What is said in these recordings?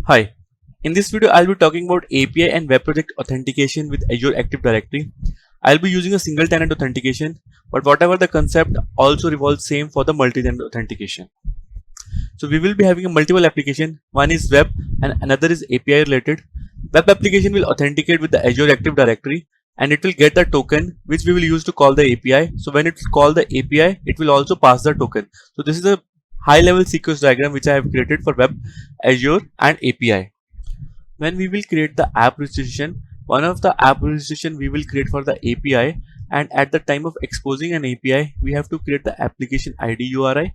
Hi, in this video I'll be talking about API and web project authentication with Azure Active Directory. I'll be using a single tenant authentication, but whatever the concept also revolves same for the multi-tenant authentication. So we will be having a multiple application. One is web and another is API related. Web application will authenticate with the Azure Active Directory and it will get the token which we will use to call the API. So when it's called the API, it will also pass the token. So this is a high level sequence diagram which I have created for web, Azure and API. When we will create the app registration, one of the app registration we will create for the API, and at the time of exposing an API we have to create the application ID URI,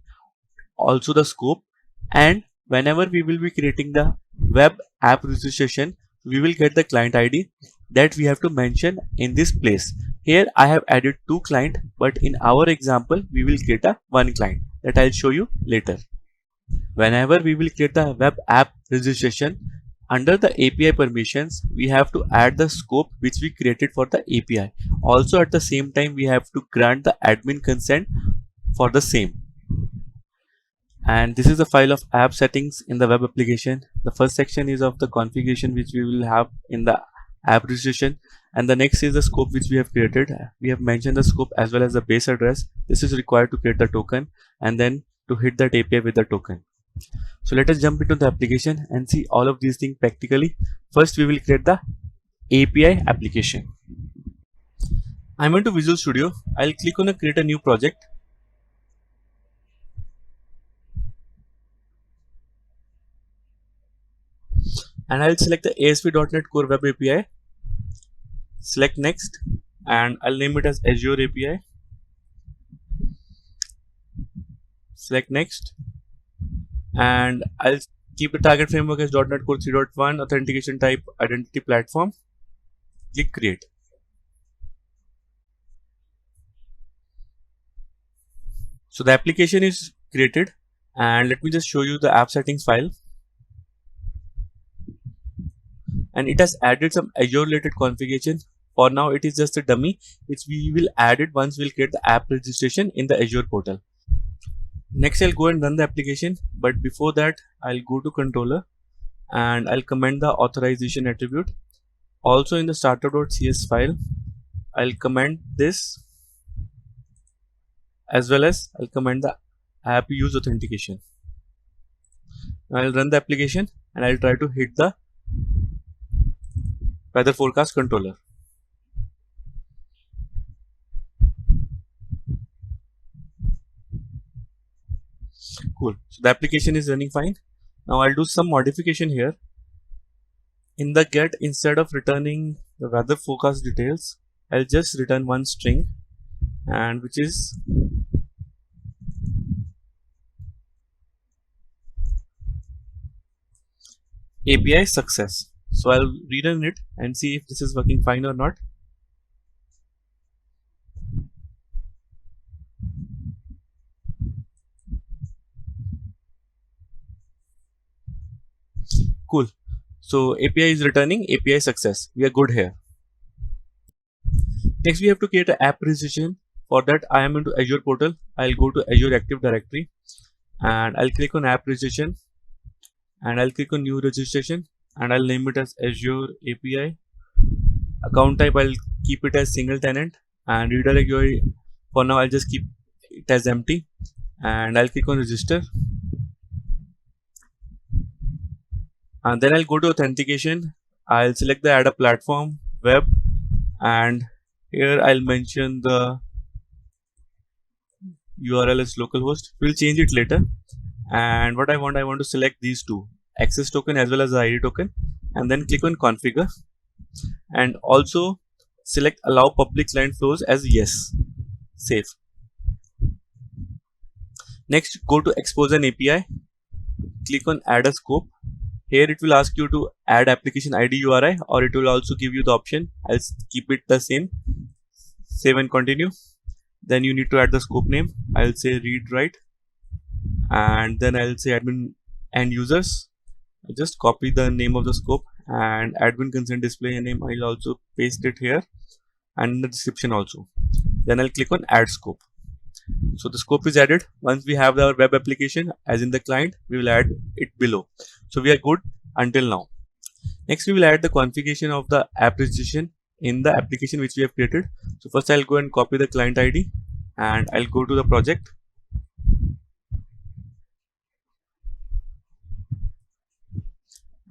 also the scope, and whenever we will be creating the web app registration we will get the client ID that we have to mention in this place. Here I have added two client, but in our example we will create a one client that I'll show you later. Whenever we will create the web app registration, under the API permissions, we have to add the scope which we created for the API. Also at the same time, we have to grant the admin consent for the same. And this is the file of app settings in the web application. The first section is of the configuration which we will have in the app registration. And the next is the scope which we have created. We have mentioned the scope as well as the base address. This is required to create the token and then to hit that API with the token. So let us jump into the application and see all of these things practically. First we will create the API application. I'm into Visual Studio. I'll click on create a new project. And I'll select the ASP.NET Core Web API. Select next and I'll name it as Azure API. Select next and I'll keep the target framework as .NET Core 3.1, authentication type identity platform. Click create. So the application is created and let me just show you the app settings file. And it has added some Azure related configuration. For now it is just a dummy which we will add it once we'll create the app registration in the Azure portal. Next I'll go and run the application, but before that I'll go to controller and I'll comment the authorization attribute. Also in the startup.cs file I'll comment this as well as I'll comment the app use authentication. I'll run the application and I'll try to hit the weather forecast controller. Cool. So the application is running fine. Now I'll do some modification here. In the get, instead of returning the weather forecast details, I'll just return one string, and which is API success. So I'll rerun it and see if this is working fine or not. Cool. So API is returning API success. We are good here. Next we have to create an app registration. For that I am into Azure portal. I'll go to Azure Active Directory and I'll click on app registration and I'll click on new registration and I'll name it as Azure API. Account type I'll keep it as single tenant and redirect URI for now I'll just keep it as empty and I'll click on register. And then I'll go to authentication. I'll select the add a platform web and here I'll mention the URL as localhost. We'll change it later. And what I want to select these two, access token as well as the ID token, and then click on configure and also select allow public client flows as yes. Save. Next go to expose an API, click on add a scope. Here it will ask you to add application ID URI or it will also give you the option. I'll keep it the same. Save and continue. Then you need to add the scope name. I'll say read write and then I'll say admin and users. I'll just copy the name of the scope and admin consent display name. I'll also paste it here and in the description also. Then I'll click on add scope. So the scope is added. Once we have our web application as in the client, we will add it below. So we are good. until now. Next, we will add the configuration of the app registration in the application which we have created. So first I'll go and copy the client ID and I'll go to the project.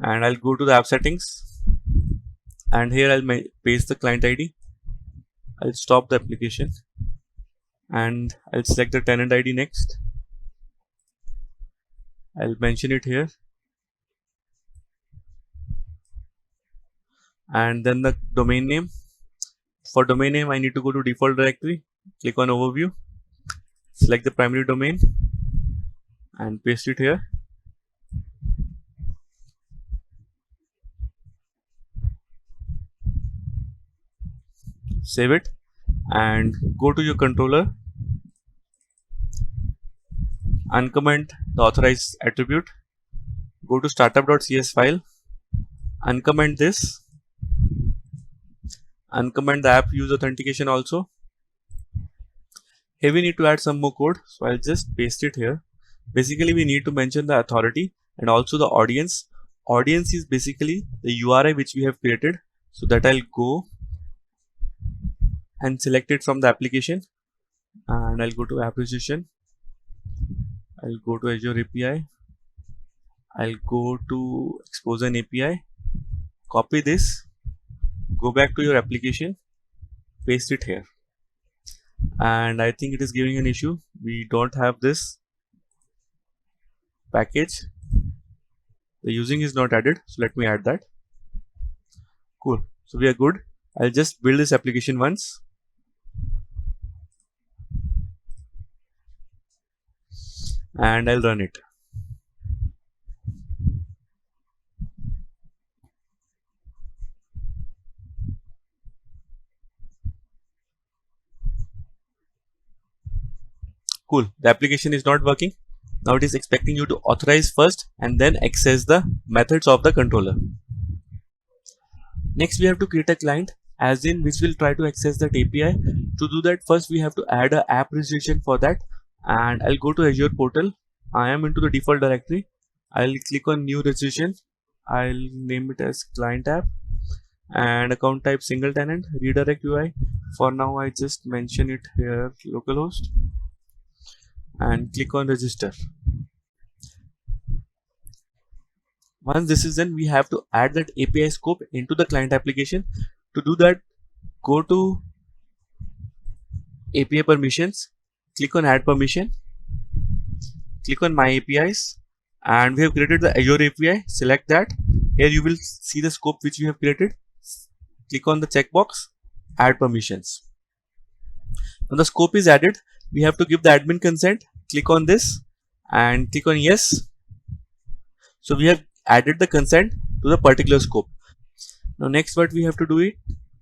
And I'll go to the app settings and here I'll paste the client ID. I'll stop the application and I'll select the tenant ID next. I'll mention it here and then the domain name. For domain name I need to go to default directory, click on overview, select the primary domain and paste it here. Save it and go to your controller, uncomment the authorized attribute, go to startup.cs file, uncomment this, uncomment the app use authentication also. Here we need to add some more code, so I'll just paste it here. Basically we need to mention the authority and also the audience. Audience is basically the URI which we have created, so that I'll go and select it from the application and I'll go to app registration, I'll go to Azure API, I'll go to expose an API, copy this, go back to your application, paste it here. And I think it is giving an issue. We don't have this package. The using is not added. So let me add that. Cool. So we are good. I'll just build this application once. And I'll run it. Cool. The application is not working. Now it is expecting you to authorize first and then access the methods of the controller. Next we have to create a client as in which will try to access that API. To do that, first we have to add an app registration for that, and I'll go to Azure portal. I am into the default directory. I'll click on new registration. I'll name it as client app and account type single tenant, redirect UI. For now I just mention it here localhost and click on register. Once this is done, we have to add that API scope into the client application. To do that, go to API permissions, click on add permission, click on my APIs, and we have created the Azure API. Select that. Here you will see the scope which we have created. Click on the checkbox, add permissions. When the scope is added, we have to give the admin consent. Click on this and click on yes. So we have added the consent to the particular scope. Now next what we have to do it,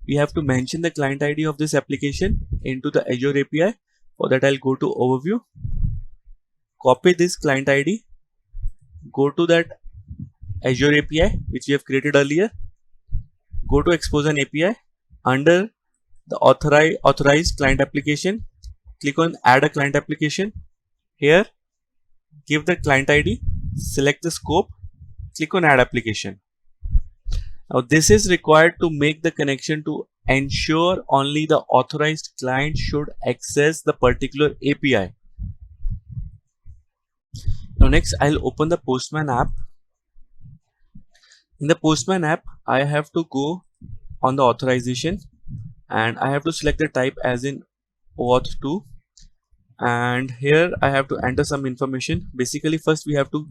we have to mention the client ID of this application into the Azure API. For that I'll go to overview, copy this client ID, go to that Azure API which we have created earlier, go to expose an API, under the authorized client application, click on add a client application. Here give the client ID, select the scope, click on add application. Now this is required to make the connection to ensure only the authorized client should access the particular API. Now next I'll open the Postman app. In the Postman app I have to go on the authorization and I have to select the type as in OAuth 2, and here I have to enter some information. Basically first we have to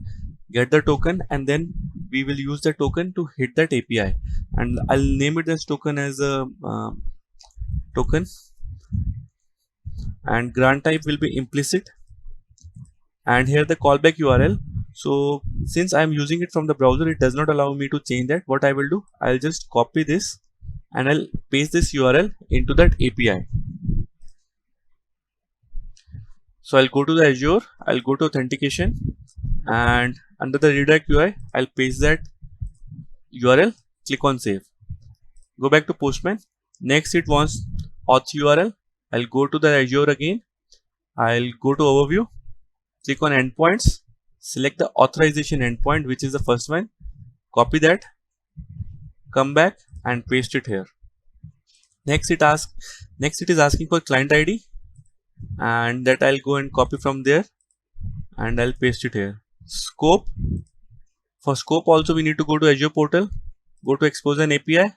get the token and then we will use the token to hit that API, and I'll name it as token as a token, and grant type will be implicit, and here the callback URL. So since I'm using it from the browser, it does not allow me to change that. What I will do, I'll just copy this and I'll paste this URL into that API. So I'll go to the Azure, I'll go to authentication, and under the redirect UI I'll paste that URL, click on save, go back to Postman. Next it wants auth URL. I'll go to the Azure again, I'll go to overview, click on endpoints, select the authorization endpoint which is the first one, copy that, come back and paste it here. Next it is asking for client ID, and that I'll go and copy from there and I'll paste it here. Scope, for scope also we need to go to Azure portal, go to expose an API,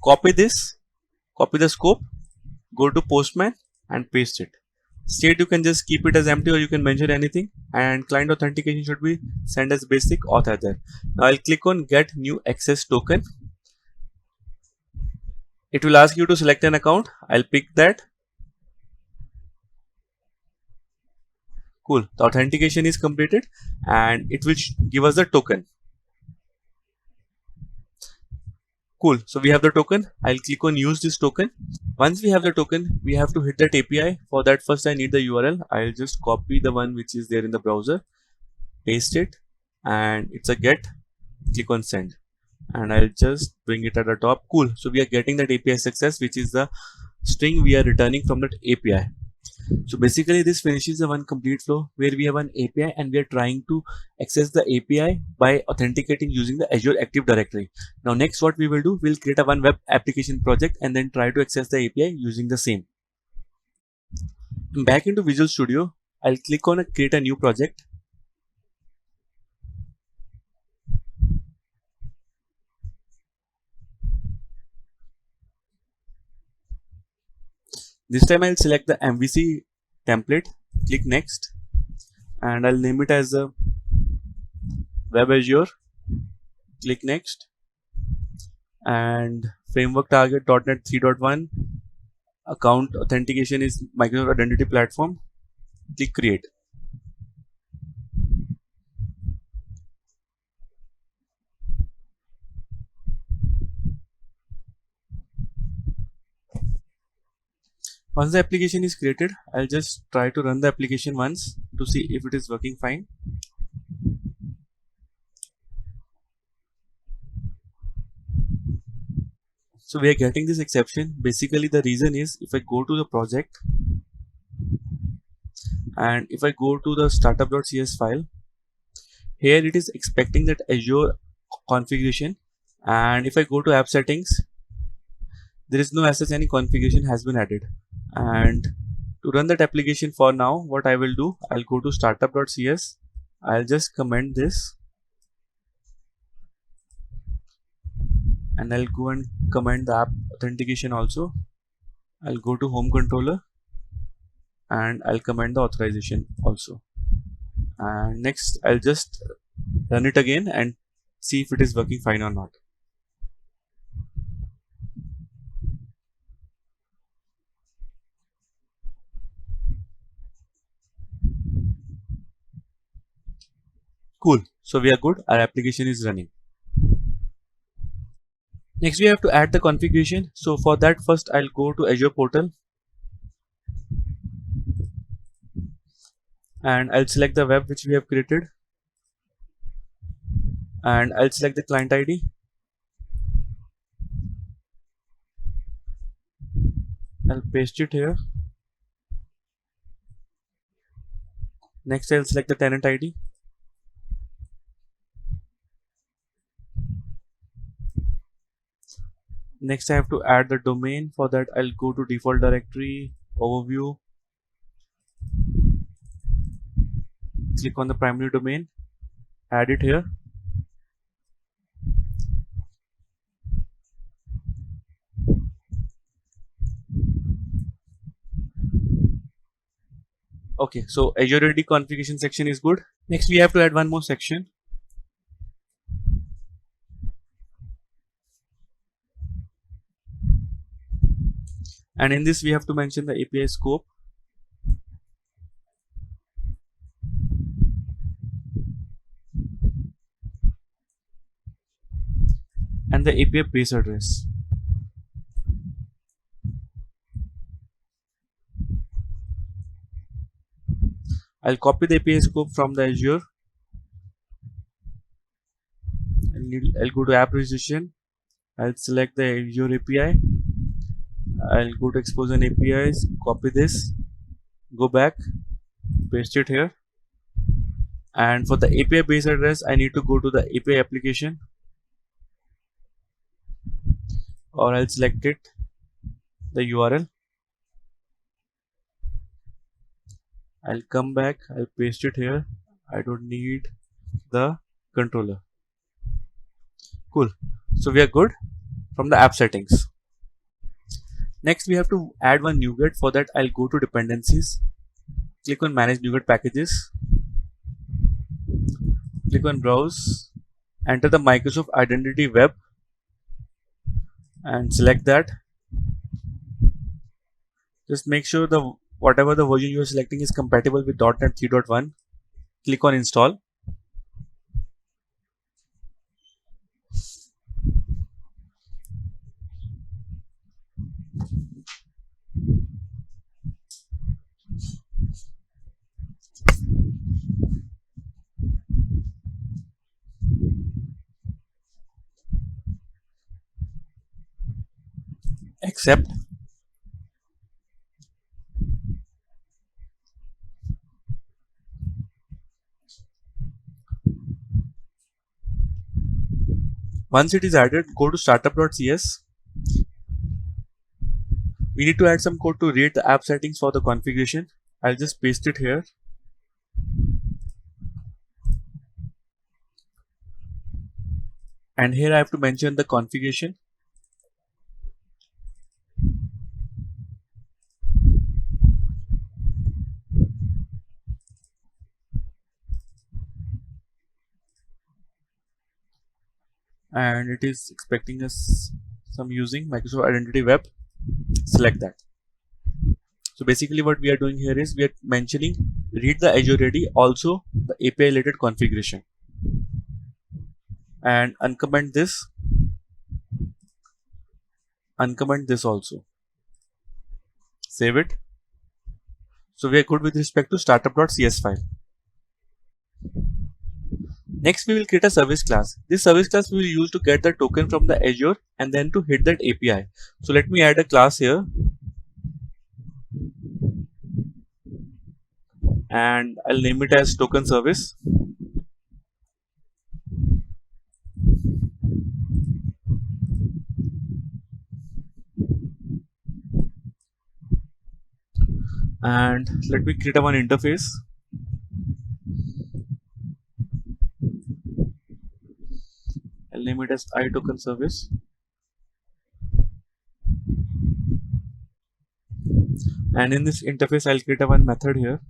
copy this, copy the scope, go to Postman and paste it. State you can just keep it as empty or you can mention anything, and client authentication should be sent as basic auth either. Now I'll click on get new access token. It will ask you to select an account. I'll pick that. Cool. The authentication is completed and it will give us the token. Cool. So we have the token. I'll click on use this token. Once we have the token, we have to hit that API. For that, first I need the URL. I'll just copy the one which is there in the browser, paste it, and it's a get. Click on send, and I'll just bring it at the top. Cool. So we are getting that API success, which is the string we are returning from that API. So basically this finishes the one complete flow where we have an API and we are trying to access the API by authenticating using the Azure Active Directory. Now next what we will do, we'll create a one web application project and then try to access the API using the same. Back into Visual Studio, I'll click on create a new project. This time I'll select the MVC template, click next, and I'll name it as a Web Azure, click next, and framework target .NET 3.1, account authentication is Microsoft Identity Platform, click create. Once the application is created, I'll just try to run the application once to see if it is working fine. So we are getting this exception. Basically the reason is if I go to the project and if I go to the startup.cs file, here it is expecting that Azure configuration, and if I go to app settings, there is no as such any configuration has been added. And to run that application for now, what I will do, I'll go to startup.cs, I'll just comment this and I'll go and comment the app authentication also. I'll go to home controller and I'll comment the authorization also, and next I'll just run it again and see if it is working fine or not. Cool. So we are good. Our application is running. Next we have to add the configuration. So for that, first I'll go to Azure portal and I'll select the web which we have created and I'll select the client ID. I'll paste it here. Next I'll select the tenant ID. Next I have to add the domain. For that I'll go to default directory, overview, click on the primary domain, add it here. Okay, so Azure AD configuration section is good. Next we have to add one more section. And in this we have to mention the API scope. And the API base address. I'll copy the API scope from the Azure. I'll go to app registration. I'll select the Azure API. I'll go to expose an APIs, copy this, go back, paste it here, And for the API base address, I need to go to the API application, or I'll select it, the URL. I'll come back, I'll paste it here. I don't need the controller. Cool. So we are good from the app settings. Next, we have to add one NuGet. For that, I'll go to dependencies, click on manage NuGet packages, click on browse, enter the Microsoft Identity Web and select that. Just make sure the whatever the version you are selecting is compatible with .NET 3.1. Click on install. Accept. Once it is added, go to startup.cs. We need to add some code to read the app settings for the configuration. I'll just paste it here. And here I have to mention the configuration. And it is expecting us some using Microsoft Identity Web. Select that. So basically what we are doing here is we are mentioning read the Azure ready, also the API related configuration, and uncomment this also. Save it. So we are good with respect to startup.cs file. Next, we will create a service class. This service class we will use to get the token from the Azure and then to hit that API. So let me add a class here, and I'll name it as token service. And let me create a one interface. I'll name it as iToken service. And in this interface, I'll create a one method here.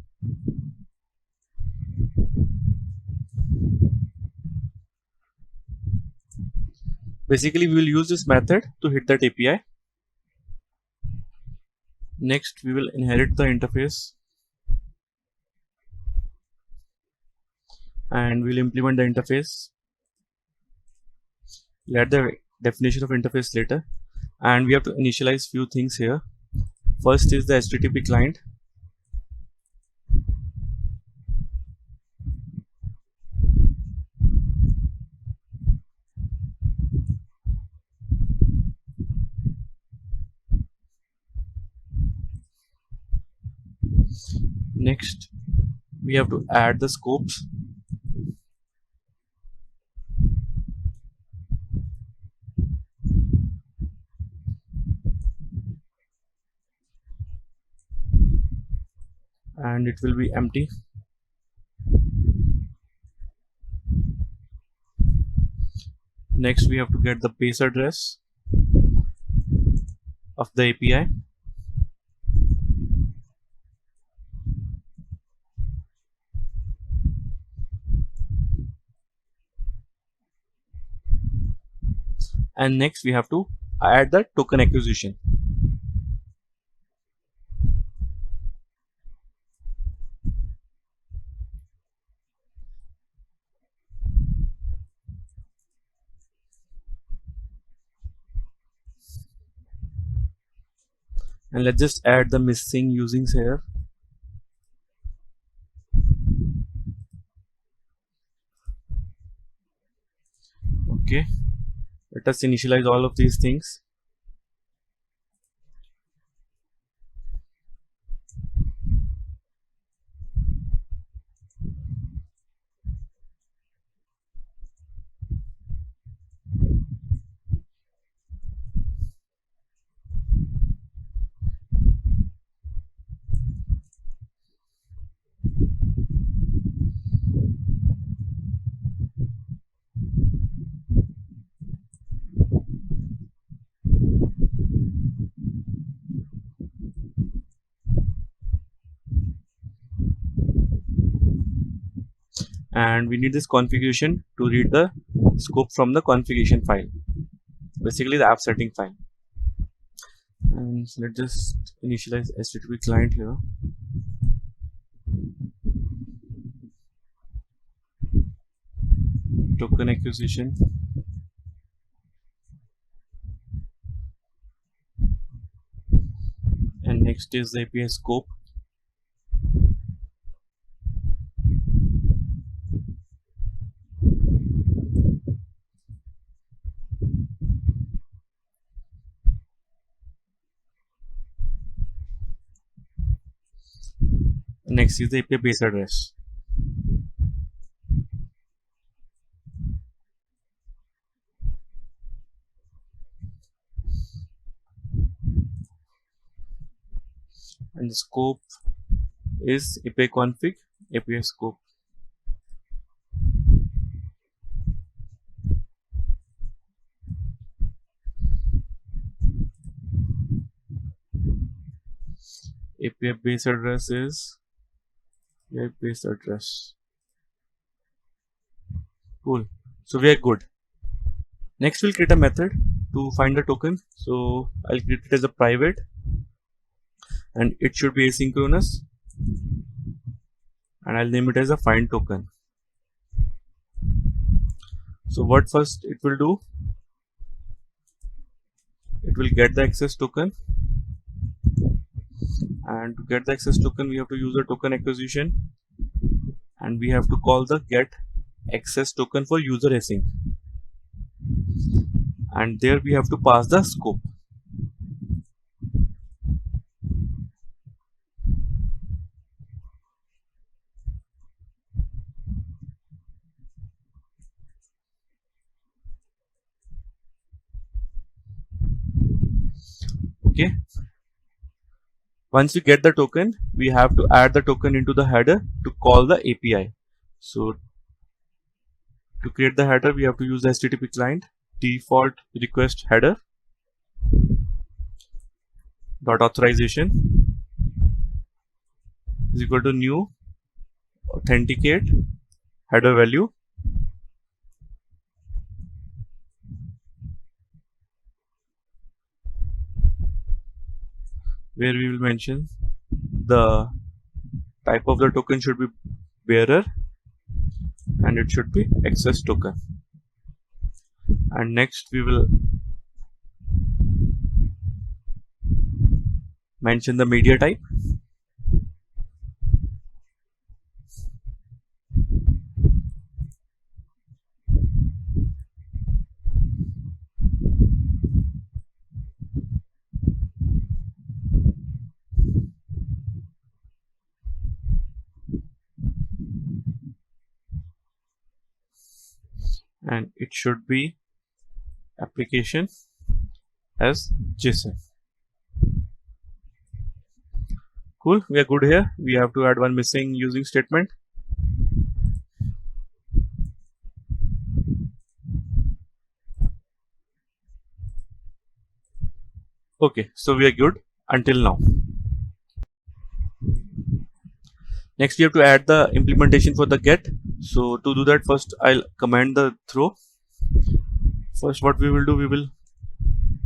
Basically, we will use this method to hit that API. Next, we will inherit the interface and we'll implement the interface. We'll add the definition of interface later, and we have to initialize few things here. First is the HTTP client. Next, we have to add the scopes. And it will be empty. Next, we have to get the base address of the API. And next, we have to add the token acquisition. And let's just add the missing usings here. Okay, let us initialize all of these things. and we need this configuration to read the scope from the configuration file, basically the app setting file. And so let's just initialize HTTP client here. Token acquisition, and next is the API scope. Next is the API base address. And the scope is API config, API scope. API base address is API base address. Cool. So we are good. Next we'll create a method to find the token. So I'll create it as a private, and it should be asynchronous, and I'll name it as a find token. So what first it will do, it will get the access token, and to get the access token we have to use the token acquisition, and we have to call the get access token for user async, and there we have to pass the scope. Okay, once we get the token we have to add the token into the header to call the API. So to create the header we have to use the HTTP client default request header dot authorization is equal to new authenticate header value, where we will mention the type of the token should be bearer and it should be access token. And next we will mention the media type, and it should be application as JSON. Cool, we are good here. We have to add one missing using statement. Okay, so we are good until now. Next we have to add the implementation for the get. So to do that, first I'll command the throw. First what we will do, we will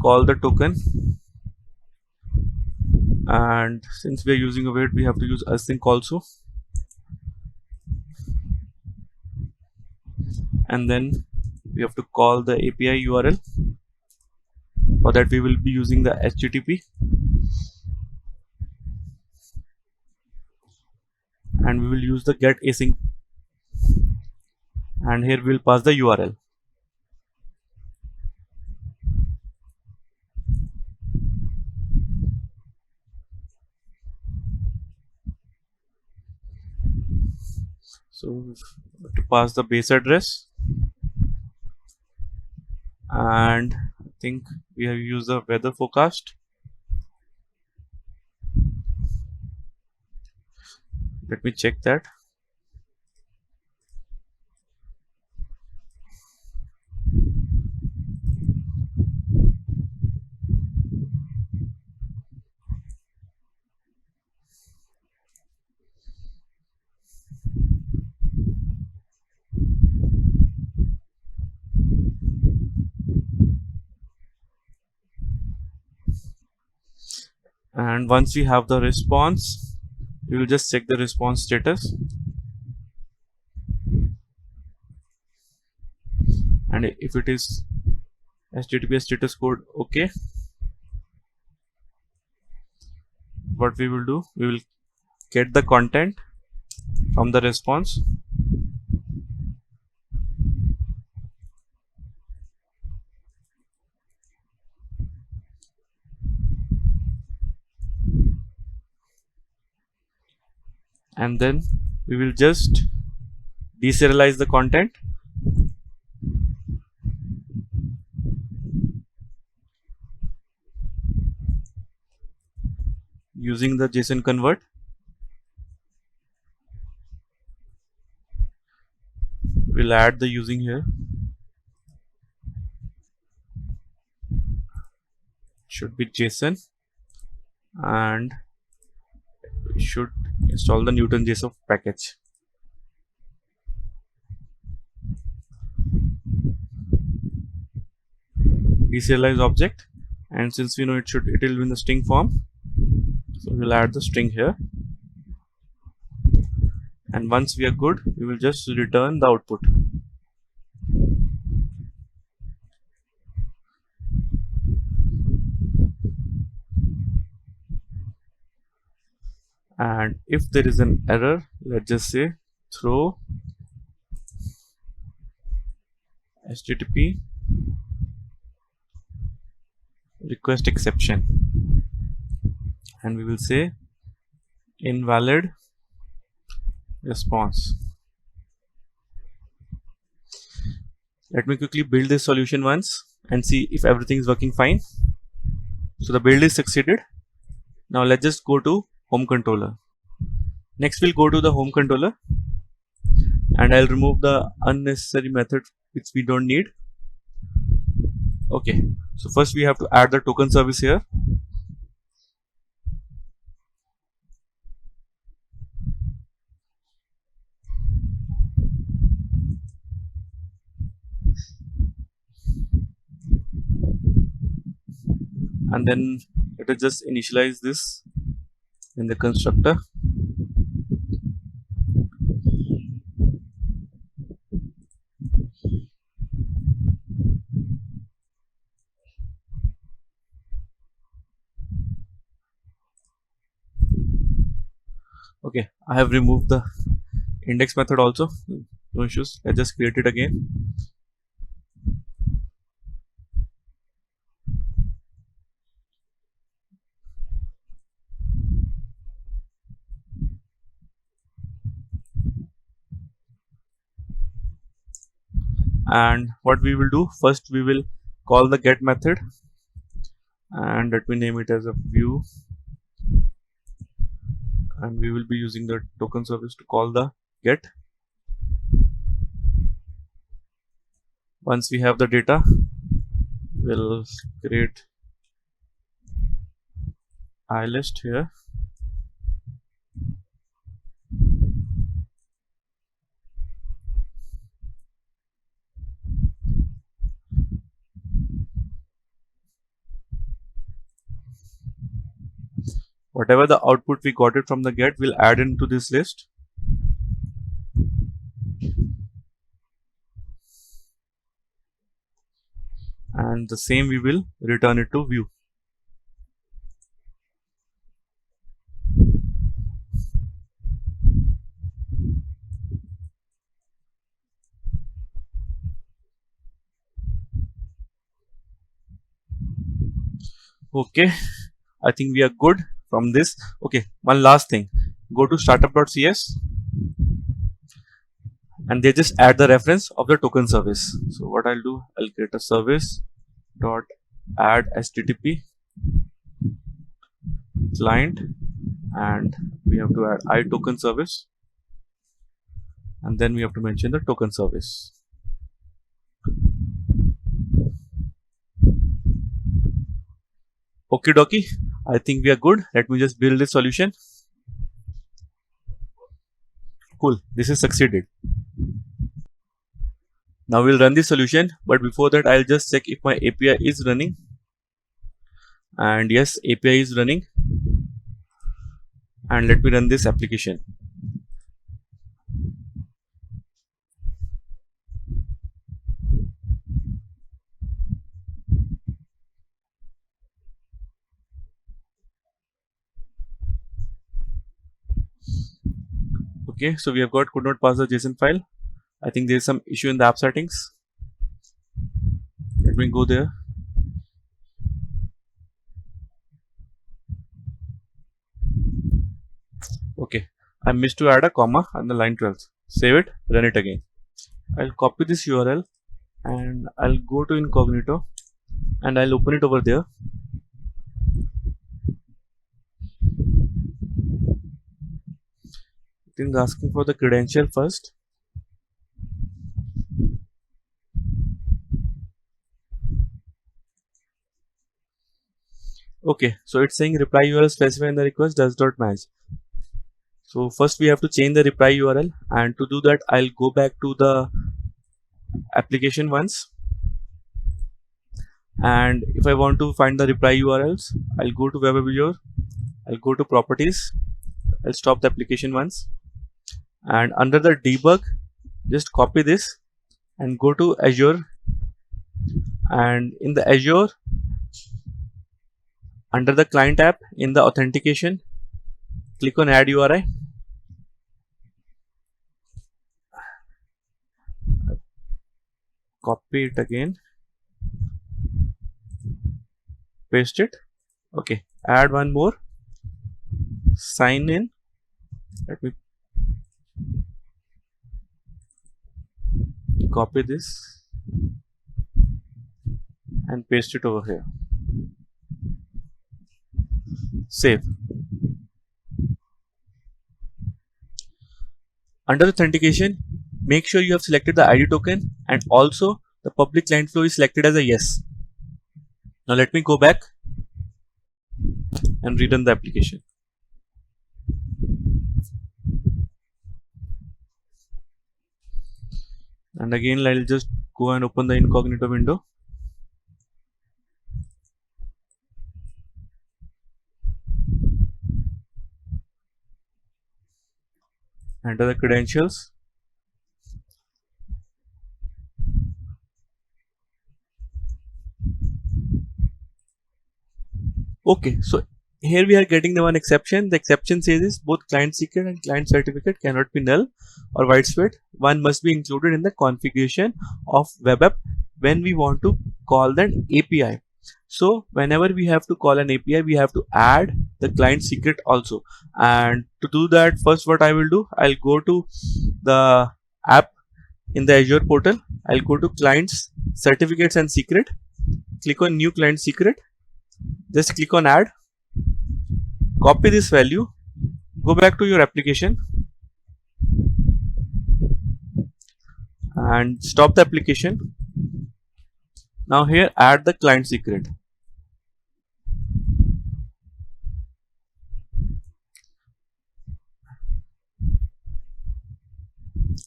call the token, and since we are using a wait we have to use async also, and then we have to call the API URL. For that we will be using the HTTP, and we will use the get async, and here we will pass the URL. So to pass the base address, and I think we have used the weather forecast. Let me check that. And once we have the response, we will just check the response status, and if it is HTTPS status code okay, what we will do, we will get the content from the response, and then we will just deserialize the content using the JSON convert. We'll add the using here, should be JSON, and we should install the Newton.js package. Deserialize object, and since we know it will be in the string form, so we'll add the string here, and once we are good, we will just return the output. And if there is an error, let's just say throw HTTP request exception, and we will say invalid response. Let me quickly build this solution once and see if everything is working fine. So the build is succeeded. Now let's just go to home controller. Next we'll go to the home controller, and I'll remove the unnecessary method which we don't need. Okay, so first we have to add the token service here. And then let us just initialize this in the constructor. Okay, I have removed the index method also, no issues. Let's just create it again. And what we will do, first we will call the get method, and let me name it as a view, and we will be using the token service to call the get. Once we have the data, we'll create ilist here, whatever the output we got it from the get, we'll add into this list. And the same we will return it to view. Okay, I think we are good from this. Okay, one last thing, go to startup.cs, and they just add the reference of the token service. So what I'll do, I'll create a service dot add HTTP client, and we have to add iToken service, and then we have to mention the token service. Okay dokie, I think we are good. Let me just build this solution. Cool, this is succeeded. Now we'll run the solution, but before that I'll just check if my API is running. And yes, API is running. and let me run this application. Okay, so we have got could not pass the JSON file. I think there is some issue in the app settings. Let me go there. Okay, I missed to add a comma on the line 12. Save it, run it again. I'll copy this URL and I'll go to incognito and I'll open it over there. It is asking for the credential first. Okay, so it's saying reply URL specified in the request does not match. So first we have to change the reply URL, and to do that I'll go back to the application once, and if I want to find the reply URLs, I'll go to Web Azure, I'll go to properties, I'll stop the application once, and under the debug just copy this and go to Azure, and in the Azure under the client app in the authentication click on add URI, copy it again, paste it. Okay, add one more, sign in. Let me copy this and paste it over here. Save. Under authentication, make sure you have selected the ID token and also the public client flow is selected as a yes. Now let me go back and rerun the application. And again I'll just go and open the incognito window. Enter the credentials. Okay, so here we are getting the one exception. The exception says is both client secret and client certificate cannot be null or widespread. One must be included in the configuration of web app when we want to call an API. So whenever we have to call an API, we have to add the client secret also. And to do that, first what I will do, I'll go to the app in the Azure portal. I'll go to clients, certificates and secret. Click on new client secret. Just click on add. Copy this value. Go back to your application and stop the application. Now here add the client secret.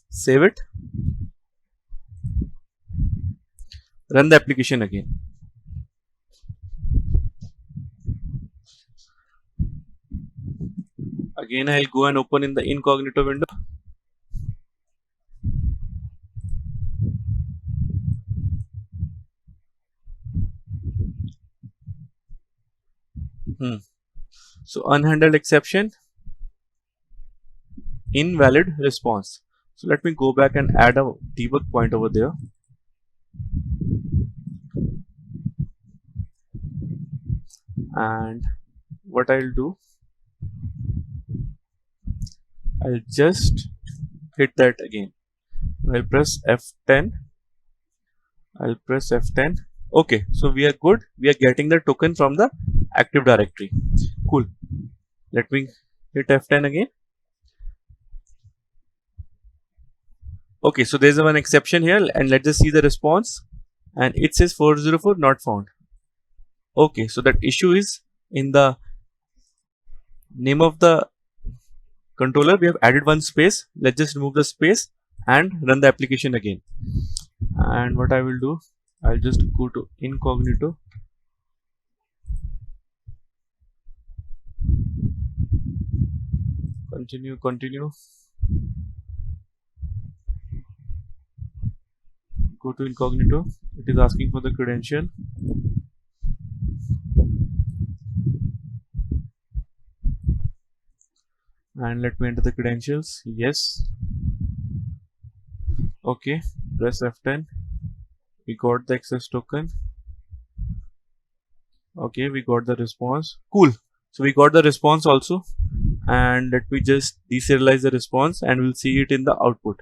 Save it. Run the application again. Again I'll go and open in the incognito window. So unhandled exception, invalid response. So let me go back and add a debug point over there. And what I'll do, I'll just hit that again. I'll press F10. I'll press F10. Okay, so we are good. We are getting the token from the Active Directory. Cool. Let me hit F10 again. Okay, so there's one exception here, and let's just see the response. And it says 404 not found. Okay, so that issue is in the name of the controller. We have added one space. Let's just remove the space and run the application again. And what I will do, I'll just go to incognito. Continue. Go to incognito. It is asking for the credential. And let me enter the credentials. Yes. Okay. Press F10. We got the access token. Okay, we got the response. Cool. So we got the response also. And let me just deserialize the response and we'll see it in the output.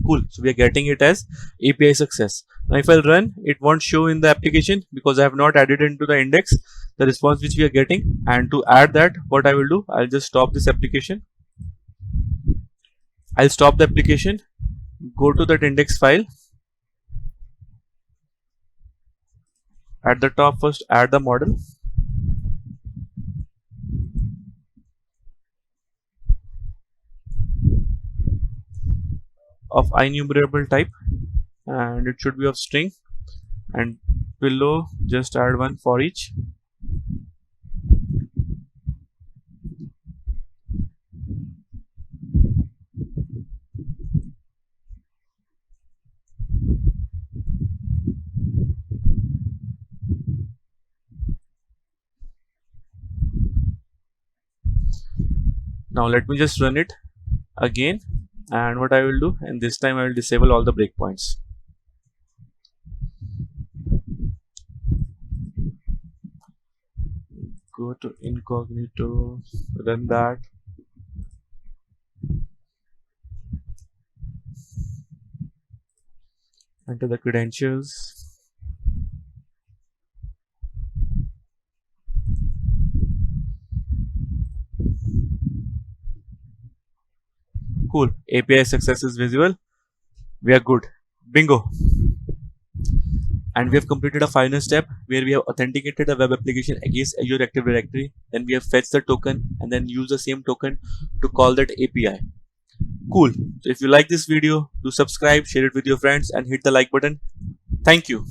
Cool. So we are getting it as API success. Now if I'll run, it won't show in the application because I have not added into the index the response which we are getting. And to add that, what I will do, I'll just stop this application. I'll stop the application, go to that index file. At the top, first add the model. Of IEnumerable type, and it should be of string, and below just add one for each. Now let me just run it again, and what I will do, and this time I will disable all the breakpoints. Go to incognito, run that. Enter the credentials. Cool. API success is visible. We are good. Bingo. And we have completed a final step where we have authenticated the web application against Azure Active Directory. Then we have fetched the token and then use the same token to call that API. Cool. So if you like this video, do subscribe, share it with your friends and hit the like button. Thank you.